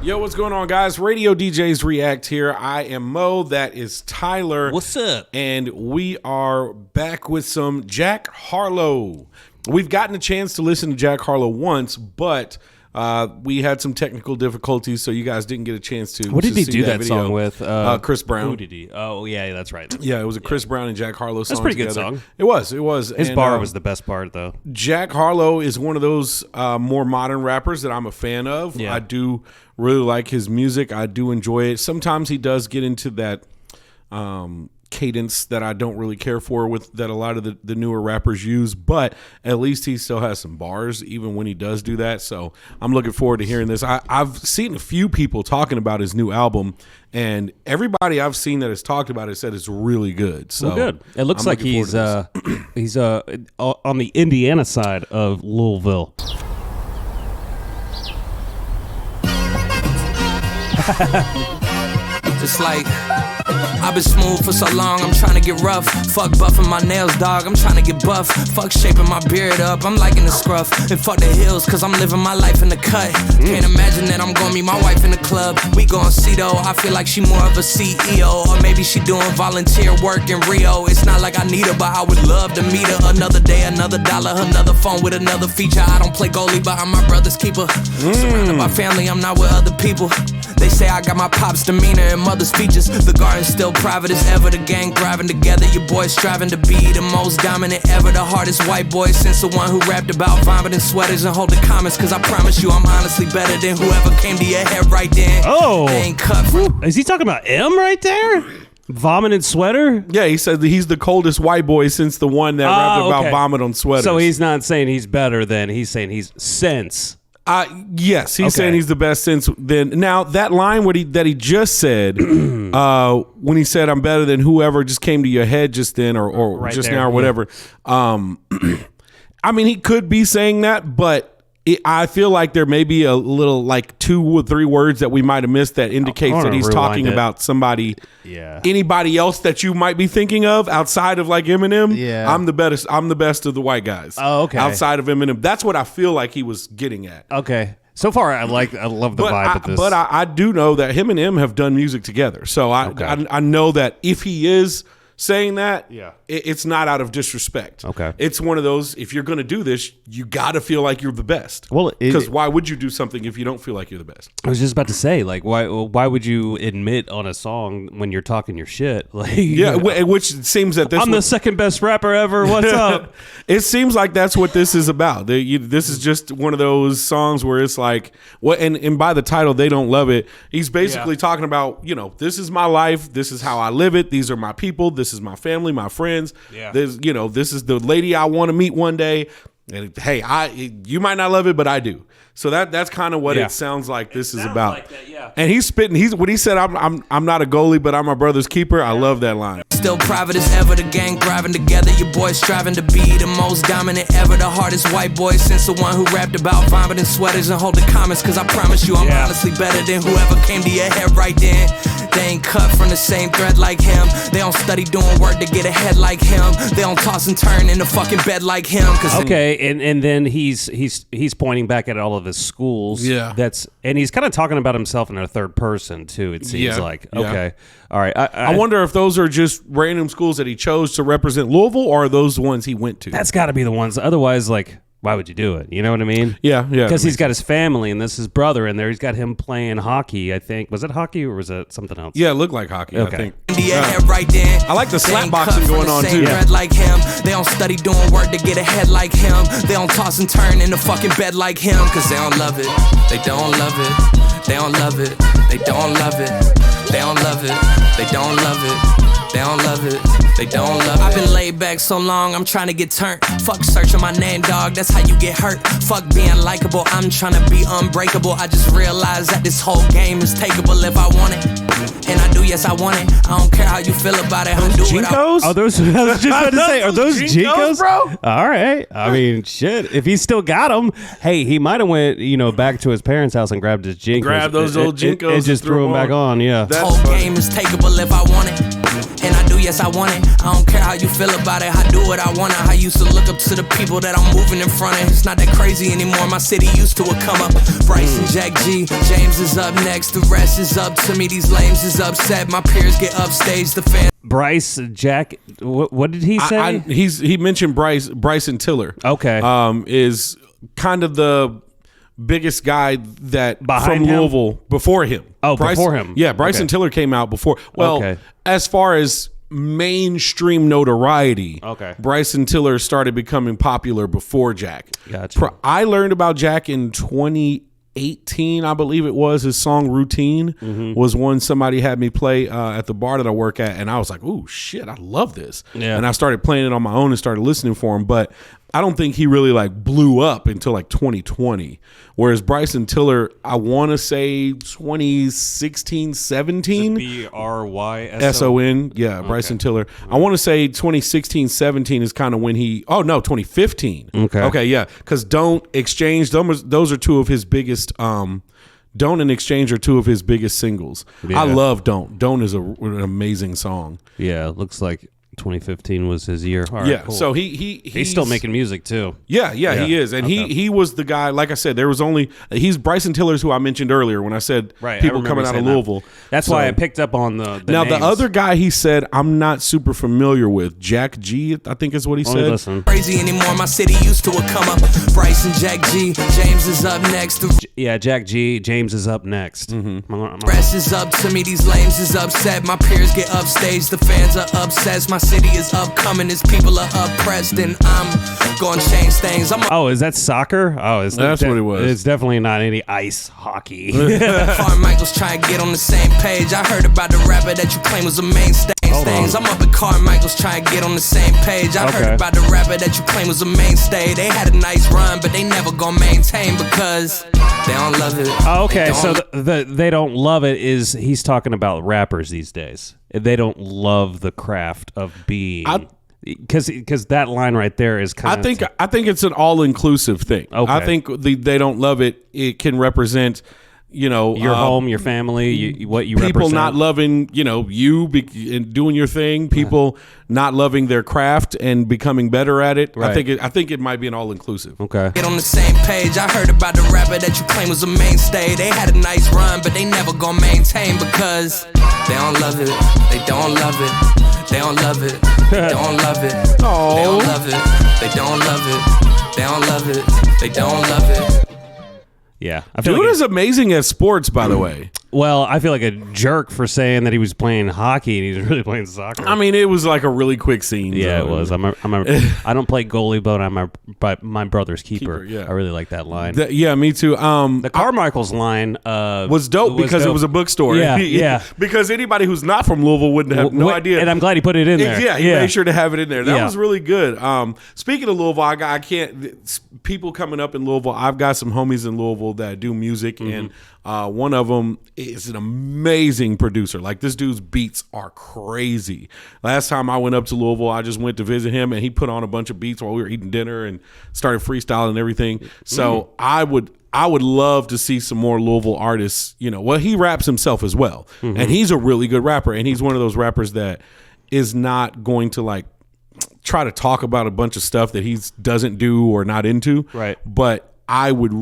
Yo, what's going on, guys? Radio DJs React here. I am Mo. That is Tyler. What's up? And we are back with some Jack Harlow. We've gotten a chance to listen to Jack Harlow once, but we had some technical difficulties, so you guys didn't get a chance to. What did he do that video. song with? Chris Brown. Who did he? Oh, yeah, that's right. Yeah, it was a Chris Brown and Jack Harlow song. That's a pretty together. good song. It was. His bar was the best part, though. Jack Harlow is one of those more modern rappers that I'm a fan of. Yeah. I do really like his music. I do enjoy it. Sometimes he does get into that cadence that I don't really care for with that a lot of the newer rappers use, but at least he still has some bars even when he does do that. So I'm looking forward to hearing this. I've seen a few people talking about his new album, and everybody I've seen that has talked about it said it's really good. So good. It looks like he's on the Indiana side of Louisville. It's like I've been smooth for so long, I'm trying to get rough. Fuck buffing my nails, dog, I'm trying to get buff. Fuck shaping my beard up, I'm liking the scruff. And fuck the hills, cause I'm living my life in the cut. Can't imagine that I'm gonna meet my wife in the club. We gon' see though, I feel like she more of a CEO. Or maybe she doing volunteer work in Rio. It's not like I need her, but I would love to meet her. Another day, another dollar, another phone with another feature. I don't play goalie, but I'm my brother's keeper. Surrounded by family, I'm not with other people. They say I got my pop's demeanor and mother's features. The garden's still private as ever. The gang thriving together. Your boys striving to be the most dominant ever. The hardest white boy since the one who rapped about vomiting sweaters and holding comments. Cause I promise you I'm honestly better than whoever came to your head right then. Oh. They ain't cut from. Is he talking about M right there? Vomiting sweater? Yeah, he said that he's the coldest white boy since the one that rapped about vomit on sweaters. So he's not saying he's better than, he's saying he's since. Yes, he's saying he's the best since then. Now, that line that he just said, when he said, I'm better than whoever just came to your head just then or right just there, now or whatever. I mean, he could be saying that, but I feel like there may be a little, like 2 or 3 words that we might have missed that indicates that he's talking about somebody, anybody else that you might be thinking of outside of like Eminem. Yeah. I'm the best of the white guys. Oh, okay. Outside of Eminem. That's what I feel like he was getting at. Okay. So far, I love the vibe of this. But I do know that him and M have done music together. So I know that if he is saying that, it's not out of disrespect. Okay. It's one of those, if you're going to do this, you got to feel like you're the best. Well, because why would you do something if you don't feel like you're the best? I was just about to say, like, why would you admit on a song when you're talking your shit? Like, which seems that I'm the second best rapper ever. What's up? It seems like that's what this is about. This is just one of those songs where it's like, and by the title, they don't love it. He's basically talking about, this is my life. This is how I live it. These are my people. This is my family, my friends. Yeah. This is the lady I want to meet one day. And hey, you might not love it, but I do. So that's kind of what it sounds like this is about. Like that, and he's spitting. What he said, I'm not a goalie, but I'm my brother's keeper. I love that line. Still private as ever, the gang thriving together. Your boys striving to be the most dominant ever. The hardest white boy since the one who rapped about vomiting sweaters and holding comments. Cause I promise you I'm honestly better than whoever came to your head right then. They ain't cut from the same thread like him. They don't study doing work to get ahead like him. They don't toss and turn in the fucking bed like him. And then he's pointing back at all of his schools. Yeah. And he's kind of talking about himself in a third person too, it seems like. Okay. All right. I wonder if those are just random schools that he chose to represent Louisville, or are those the ones he went to? That's got to be the ones. Otherwise, like, why would you do it? You know what I mean? Yeah. Because he's got his family, and this is his brother in there. He's got him playing hockey, I think. Was it hockey, or was it something else? Yeah, it looked like hockey, I think. I like the slap boxing going on, too. Like him. They don't study doing work to get ahead like him. They don't toss and turn in the fucking bed like him. Because they don't love it. They don't love it. They don't love it. They don't love it. They don't love it. They don't love it. They don't love it. They don't love it. I've been laid back so long, I'm trying to get turned. Fuck searching my name, dog, that's how you get hurt. Fuck being likable, I'm trying to be unbreakable. I just realized that this whole game is takeable if I want it. And I do, yes, I want it. I don't care how you feel about it. I do Jinkos? Are those, I was just about to say, are those Jinkos? Bro? All right. I mean, shit. If he still got them, hey, he might have went, back to his parents' house and grabbed his Jinkos. Grabbed those old Jinkos and just threw them back on, yeah. This whole game is takeable if I want it. And I do, yes, I want it. I don't care how you feel about it. I do what I want. I used to look up to the people that I'm moving in front of. It's not that crazy anymore. My city used to a come up. Bryce and Jack G. James is up next. The rest is up to me. These lames is upset. My peers get upstage. The fans. Bryce, Jack, what did he say? He mentioned Bryson Tiller. Okay. Is kind of the biggest guy that Behind from him? Louisville before him. Oh, before him. Yeah, Bryson Tiller came out before. Well, as far as mainstream notoriety, Bryson Tiller started becoming popular before Jack. Gotcha. I learned about Jack in 2018, I believe it was. His song Routine was one somebody had me play at the bar that I work at, and I was like, oh shit, I love this. Yeah. And I started playing it on my own and started listening for him, but I don't think he really like blew up until like 2020. Whereas Bryson Tiller, I want to say 2016, 17. BRYSON. Yeah, Bryson Tiller. I want to say 2016, 17 is kind of when 2015. Okay, yeah. Because Don't Exchange, those are two of his biggest, Don't and Exchange are two of his biggest singles. Yeah. I love Don't. Don't is an amazing song. Yeah, it looks like 2015 was his year. All right, yeah, cool. so he's still making music too. Yeah, he is, and he was the guy. Like I said, there was only he's Bryson Tiller's who I mentioned earlier when I said people coming out of Louisville. That's why I picked up on the now names. the other guy he said I'm not super familiar with. Jack G, I think is what he said. Listen. Crazy anymore. My city used to a come up. Bryce and Jack G. James is up next. Yeah, Jack G. James is up next. Rest is up to me. These lames is upset. My peers get upstage. The fans are obsessed. My city is upcoming. His people are oppressed, and I'm gonna change things. Is that soccer? That's what it was. It's definitely not any ice hockey. Carmichael's trying to get on the same page. I heard about the rapper that you claim was a mainstay. I'm up at Carmichael's trying to get on the same page. I heard about the rapper that you claim was a mainstay. They had a nice run, but they never gonna maintain because they don't love it. So they don't love it is he's talking about rappers these days. They don't love the craft of being. Because that line right there is kind of. I think it's an all inclusive thing. Okay. I think they don't love it. It can represent, your home, your family, what you people represent. not loving, you and doing your thing. People not loving their craft and becoming better at it. Right. I think it might be an all inclusive. Okay. Get on the same page. I heard about the rapper that you claim was a mainstay. They had a nice run, but they never gonna maintain because they don't love it. They don't love it. They don't love it. They don't love it. They don't love it. They don't love it. They don't love it. They don't love it. Yeah. I feel Dude like is amazing at sports, by the way. Well, I feel like a jerk for saying that he was playing hockey and he's really playing soccer. I mean, it was like a really quick scene. Yeah, so. it was. I don't play goalie, but I'm my brother's keeper. Yeah. I really like that line. Yeah, me too. The Carmichael's line was dope because it was a bookstore. Yeah, yeah. Because anybody who's not from Louisville wouldn't have no idea. And I'm glad he put it in there. Yeah, he made sure to have it in there. That Yeah. was really good. Speaking of Louisville, I can't. People coming up in Louisville. I've got some homies in Louisville that do music, and one of them is an amazing producer. Like, this dude's beats are crazy. Last time I went up to Louisville, I just went to visit him, and he put on a bunch of beats while we were eating dinner and started freestyling and everything. So I would love to see some more Louisville artists. Well, he raps himself as well, and he's a really good rapper, and he's one of those rappers that is not going to like try to talk about a bunch of stuff that he doesn't do or not into. Right. But I would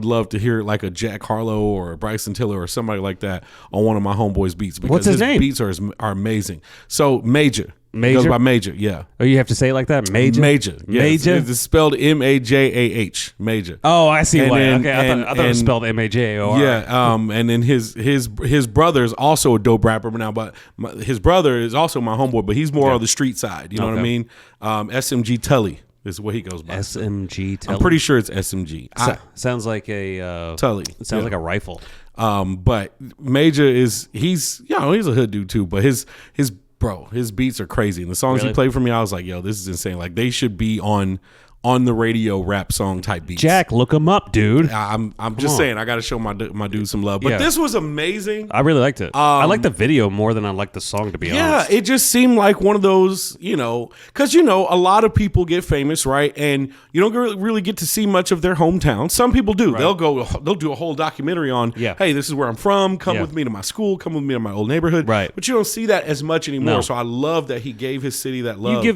love to hear like a Jack Harlow or a Bryson Tiller or somebody like that on one of my homeboys' beats, because What's his name? beats are amazing. So Major. He goes by Major, yeah. Oh, you have to say it like that? Major? Major. Yes. Major? It's spelled M-A-J-A-H. Major. Oh, I see And why. then- Okay, I thought it was spelled M-A-J-O-R. Yeah, and then his brother is also a dope rapper now, but his brother is also my homeboy, but he's more on the street side. You know what I mean? SMG Tully is what he goes by. SMG Tully. I'm pretty sure it's SMG. Sounds like a Tully. It sounds like a rifle. But Major he's a hood dude too, but his beats are crazy. And the songs he played for me, I was like, yo, this is insane. Like, they should be on on the radio rap song type beats. Jack, look him up, dude. I'm just saying, I got to show my dude some love. But this was amazing. I really liked it. I like the video more than I like the song, to be honest. Yeah, it just seemed like one of those, because a lot of people get famous, right? And you don't really get to see much of their hometown. Some people do. Right. They'll do a whole documentary on, hey, this is where I'm from. Come with me to my school. Come with me to my old neighborhood. Right. But you don't see that as much anymore. No. So I love that he gave his city that love. You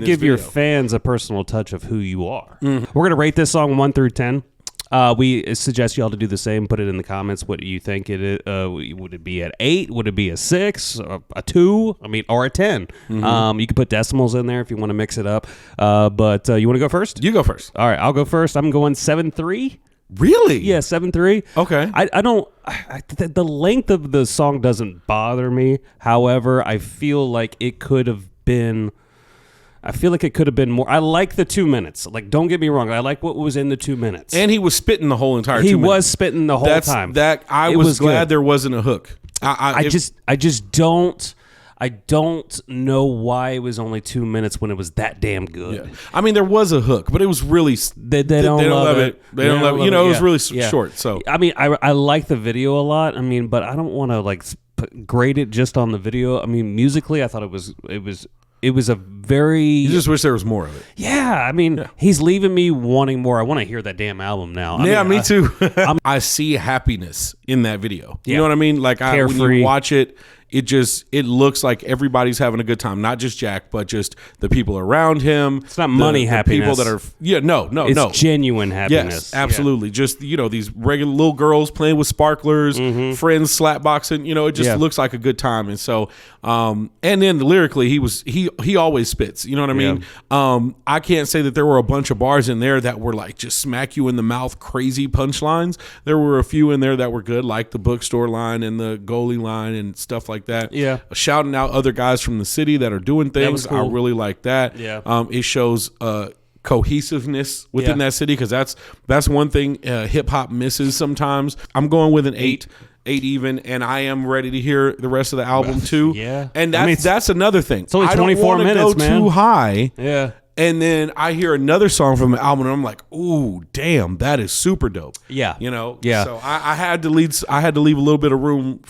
give your fans a personal touch of who you are. Mm-hmm. We're gonna rate this song 1 through 10. We suggest y'all to do the same. Put it in the comments what you think it is. Would it be at 8? Would it be a 6? A 2? Or a 10? Mm-hmm. You can put decimals in there if you want to mix it up. But you want to go first? You go first. All right, I'll go first. I'm going 7.3. Really? Yeah, 7.3. Okay. I don't. The length of the song doesn't bother me. However, I feel like it could have been. More. I like the 2 minutes. Like, don't get me wrong. I like what was in the 2 minutes. And he was spitting the whole entire 2 minutes. He was spitting the whole time. I was glad there wasn't a hook. I just don't know why it was only 2 minutes when it was that damn good. Yeah. There was a hook, but it was really they don't love it. They don't love it. It was really short. So I like the video a lot. But I don't want to grade it just on the video. Musically, I thought it was a very... You just wish there was more of it. Yeah, he's leaving me wanting more. I want to hear that damn album now. Me too. I see happiness in that video. You know what I mean? Like, Carefree. When you watch it, it looks like everybody's having a good time. Not just Jack, but just the people around him. It's not money happiness. The people that are... It's genuine happiness. Yes, absolutely. Yeah. Just, these regular little girls playing with sparklers, friends slapboxing. It just looks like a good time. And so... and then lyrically, he always spits. You know what I mean? I can't say that there were a bunch of bars in there that were like just smack you in the mouth, crazy punchlines. There were a few in there that were good, like the bookstore line and the goalie line and stuff like that. Yeah, shouting out other guys from the city that are doing things. Cool. I really like that. Yeah, it shows cohesiveness within that city, because that's one thing hip hop misses sometimes. I'm going with an 8 even, and I am ready to hear the rest of the album too. Yeah, and that's another thing. It's only 24 minutes, go man. Too high. Yeah. And then I hear another song from the album, and I'm like, "Ooh, damn, that is super dope." Yeah, Yeah. So I had to leave a little bit of room